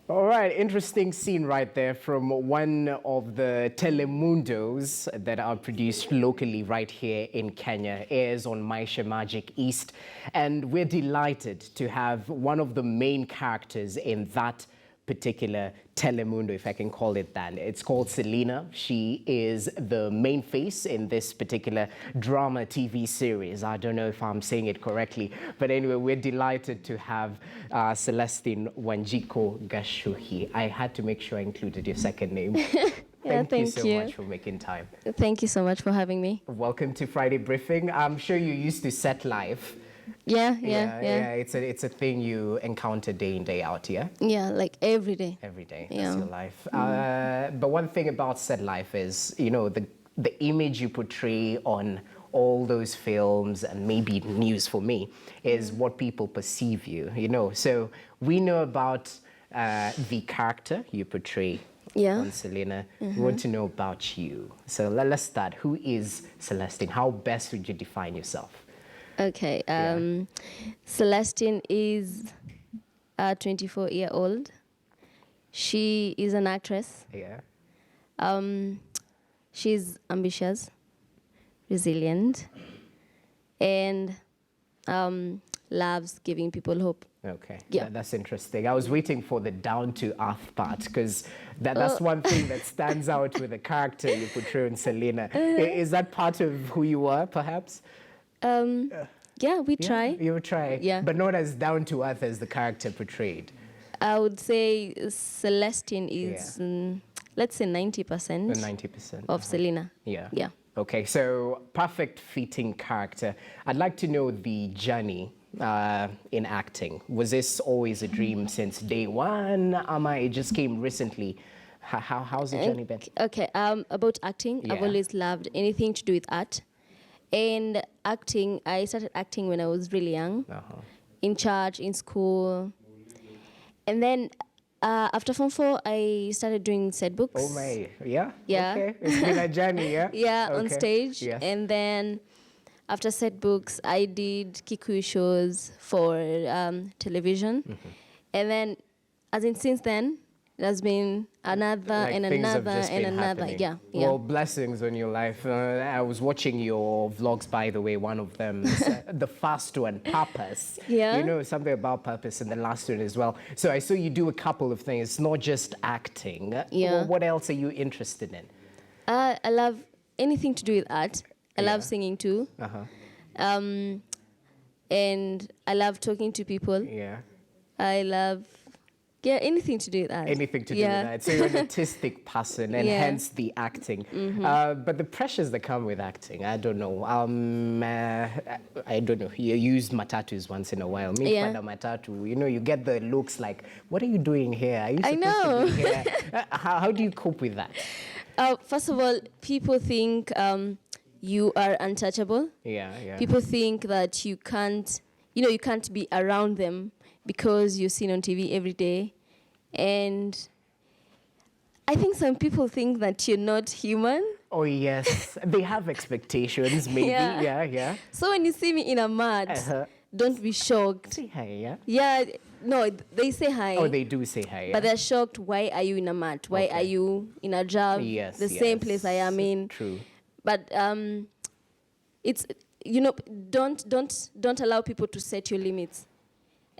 All right, interesting scene right there from one of the telemundos that are produced locally right here in Kenya. Airs on Maisha Magic East, and we're delighted to have one of the main characters in that particular telemundo, if I can call it that. It's called Selena. She is the main face in this particular drama TV series. I don't know if I'm saying it correctly, but anyway, we're delighted to have Celestine Gachuhi. I had to make sure I included your second name. Thank you so much for making time. Thank you so much for having me. Welcome to Friday Briefing. I'm sure you're used to set life. Yeah. It's a thing you encounter day in, day out, yeah? Yeah, like every day. Every day, that's your life. But one thing about set life is, you know, the image you portray on all those films and maybe news for me is what people perceive you, you know. So we know about the character you portray on Selena. We want to know about you. So let's start. Who is Celestine? How best would you define yourself? Okay, Celestine is a 24-year-old. She is an actress. Yeah. She's ambitious, resilient, and loves giving people hope. Okay, yeah. That's interesting. I was waiting for the down-to-earth part because that's one thing that stands out with the character you portray in Selena. Is that part of who you are, perhaps? Yeah, we try. You try. Yeah. But not as down to earth as the character portrayed. I would say Celestine is, let's say 90%. 90% of Selena. Yeah. Yeah. Okay, so perfect fitting character. I'd like to know the journey in acting. Was this always a dream since day one? It just came recently? How's the journey been? Okay, about acting, I've always loved anything to do with art. And acting, I started acting when I was really young, in church, in school. And then after Form 4, I started doing set books. Oh my, yeah? Yeah. Okay, it's been a journey, yeah? Yeah, on stage. Yes. And then after set books, I did Kikuyu shows for television. And then, as in since then, there's been another and another and another. Yeah. Well, blessings on your life. I was watching your vlogs, by the way. One of them, the first one, Purpose. Yeah. You know something about Purpose, and the last one as well. So I saw you do a couple of things. It's not just acting. Yeah. Well, what else are you interested in? I love anything to do with art. I love singing too. And I love talking to people. Yeah. I love. Yeah, anything to do with that. Anything to do with that. So you're an artistic person, and hence the acting. But the pressures that come with acting, I don't know. I don't know. You use matatus once in a while. Me, matatu. You know, you get the looks like, what are you doing here? Are you supposed to be here? How do you cope with that? First of all, people think you are untouchable. Yeah. People think that you can't be around them because you're seen on TV every day. And I think some people think that you're not human. Oh, yes. They have expectations, maybe. Yeah. So when you see me in a mat, don't be shocked. Say hi, yeah? Yeah, no, they say hi. Oh, they do say hi, yeah? But they're shocked, why are you in a mat? Why are you in a job? The same place I am in. True. But it's, don't allow people to set your limits.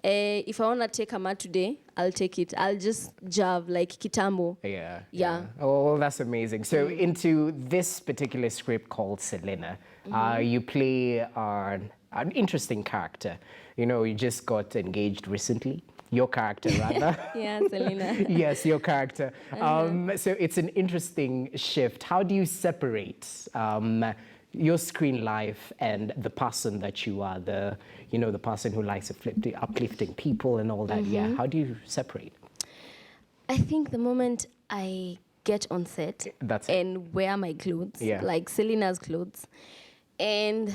If I want to take a mat today, I'll take it. I'll just jab like Kitambo. Yeah. Oh, well, that's amazing. So into this particular script called Selena, you play an interesting character. You know, you just got engaged recently. Your character, rather. Yeah, Selena. Yes, your character. So it's an interesting shift. How do you separate your screen life and the person that you are, the person who likes uplifting people and all that? Yeah, how do you separate? I think the moment I get on set and wear my clothes, like Selena's clothes, and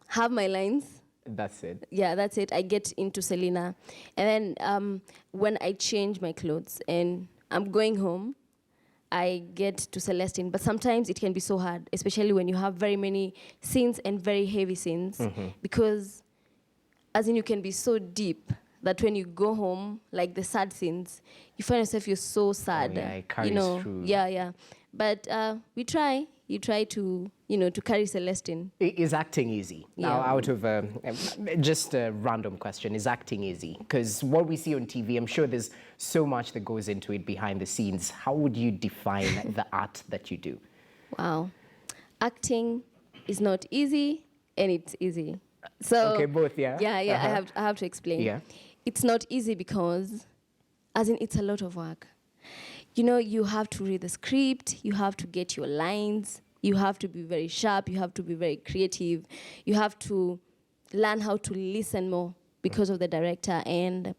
have my lines. That's it. Yeah, that's it. I get into Selena. And then when I change my clothes and I'm going home, I get to Celestine. But sometimes it can be so hard, especially when you have very many scenes and very heavy scenes, because as in you can be so deep that when you go home, like the sad scenes, you find yourself, you're so sad. Yeah, it carries through. Yeah. But we try. You try to, to carry Celestine. Is acting easy? Yeah. Now, out of just a random question, is acting easy? Because what we see on TV, I'm sure there's so much that goes into it behind the scenes. How would you define the art that you do? Wow. Acting is not easy, and it's easy. So okay, both, yeah? Yeah. I have to explain. Yeah. It's not easy because, as in, it's a lot of work. You have to read the script, you have to get your lines, you have to be very sharp, you have to be very creative, you have to learn how to listen more because of the director, and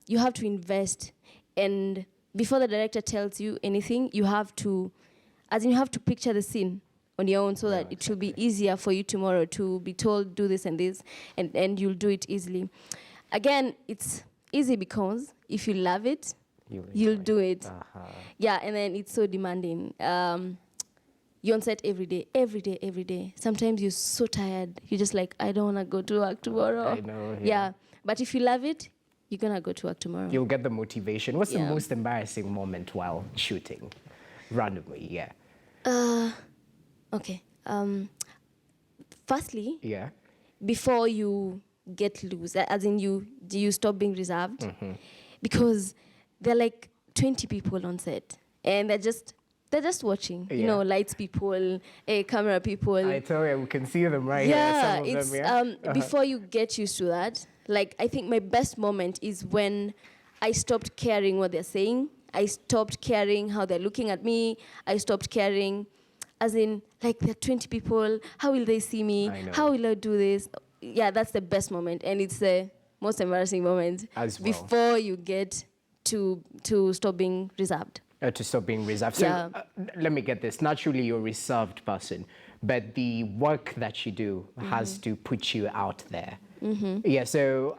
you have to invest. And before the director tells you anything, you have to picture the scene on your own so that it will be easier for you tomorrow to be told, do this and this, and you'll do it easily. Again, it's easy because if you love it, you'll do it. Yeah, and then it's so demanding. You're on set every day. Sometimes you're so tired. You're just like, I don't want to go to work tomorrow. I know. Yeah, but if you love it, you're going to go to work tomorrow. You'll get the motivation. What's the most embarrassing moment while shooting? Randomly, yeah. Okay. Firstly, Yeah. before you get loose, as in you stop being reserved, because there are like 20 people on set, and they're just watching. Lights people, camera people. I tell you, we can see them right here. Yeah, Some of it's them, yeah? before you get used to that. Like, I think my best moment is when I stopped caring what they're saying. I stopped caring how they're looking at me. I stopped caring, as in, like, there are 20 people. How will they see me? How will I do this? Yeah, that's the best moment, and it's the most embarrassing moment as well. Before you get to stop being reserved. To stop being reserved. So let me get this. Naturally, you're a reserved person, but the work that you do has to put you out there. Yeah, so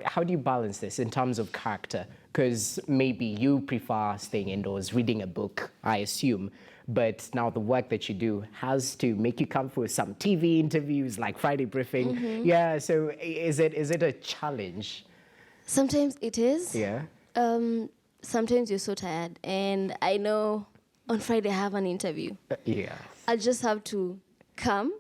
how do you balance this in terms of character? Because maybe you prefer staying indoors, reading a book, I assume, but now the work that you do has to make you come for some TV interviews like Friday Briefing. Yeah, so is it a challenge? Sometimes it is. Yeah. Sometimes you're so tired, and I know on Friday I have an interview. Yeah. I just have to come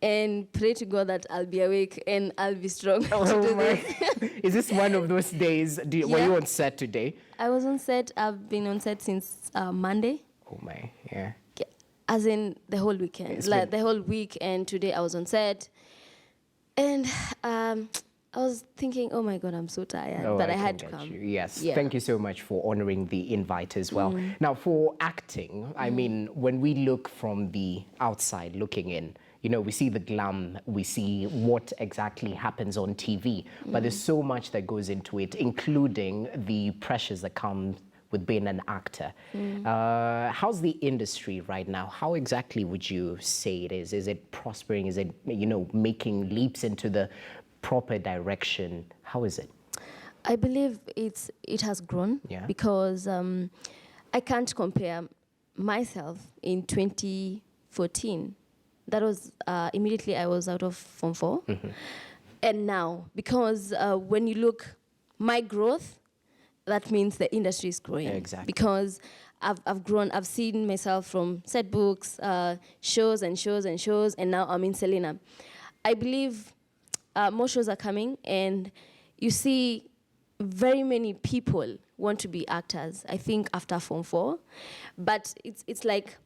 and pray to God that I'll be awake and I'll be strong to do this. Is this one of those days? Were you on set today? I was on set. I've been on set since Monday. Oh my, yeah. As in the whole weekend, the whole week, and today I was on set, and I was thinking, oh my God, I'm so tired, but I had to come. Yes, thank you so much for honoring the invite as well. Now, for acting, I mean, when we look from the outside looking in, we see the glam, we see what exactly happens on TV, but there's so much that goes into it, including the pressures that come with being an actor. How's the industry right now? How exactly would you say it is? Is it prospering? Is it, making leaps into the proper direction? How is it? I believe it has grown because I can't compare myself in 2014. That was immediately I was out of Form 4. And now, because when you look, my growth, that means the industry is growing. Exactly. Because I've grown, I've seen myself from set books, shows, and now I'm in Selena. I believe more shows are coming, and you see very many people want to be actors, I think, after Form 4. But it's like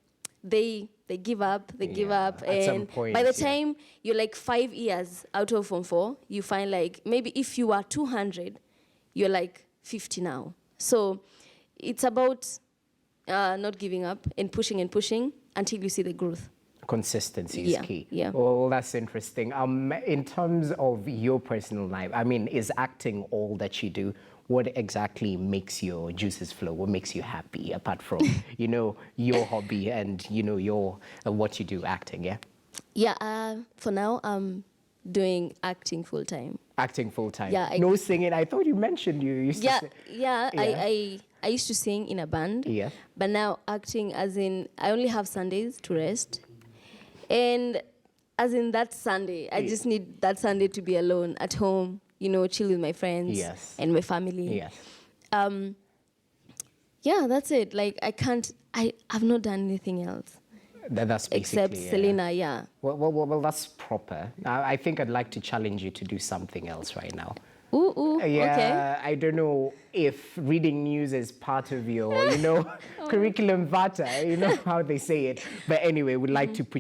they give up, at some and point, by the time you're like 5 years out of Form 4, you find like maybe if you are 200, you're like 50 now. So it's about not giving up and pushing until you see the growth. Consistency is key. Yeah. Well, that's interesting. In terms of your personal life, I mean, is acting all that you do? What exactly makes your juices flow? What makes you happy apart from, your hobby and, your what you do, acting, yeah? Yeah, for now, I'm doing acting full time. Acting full time? Yeah. No singing? I thought you mentioned you used to sing. Yeah. I used to sing in a band. Yeah. But now acting, as in, I only have Sundays to rest. And as in that Sunday, I just need that Sunday to be alone at home, chill with my friends Yes. and my family. Yes. Yeah, that's it. Like I've not done anything else. That's basically Except Selena, yeah. Well, that's proper. I think I'd like to challenge you to do something else right now. Ooh, Yeah, okay. I don't know if reading news is part of your, curriculum vitae, how they say it. But anyway, we'd like to put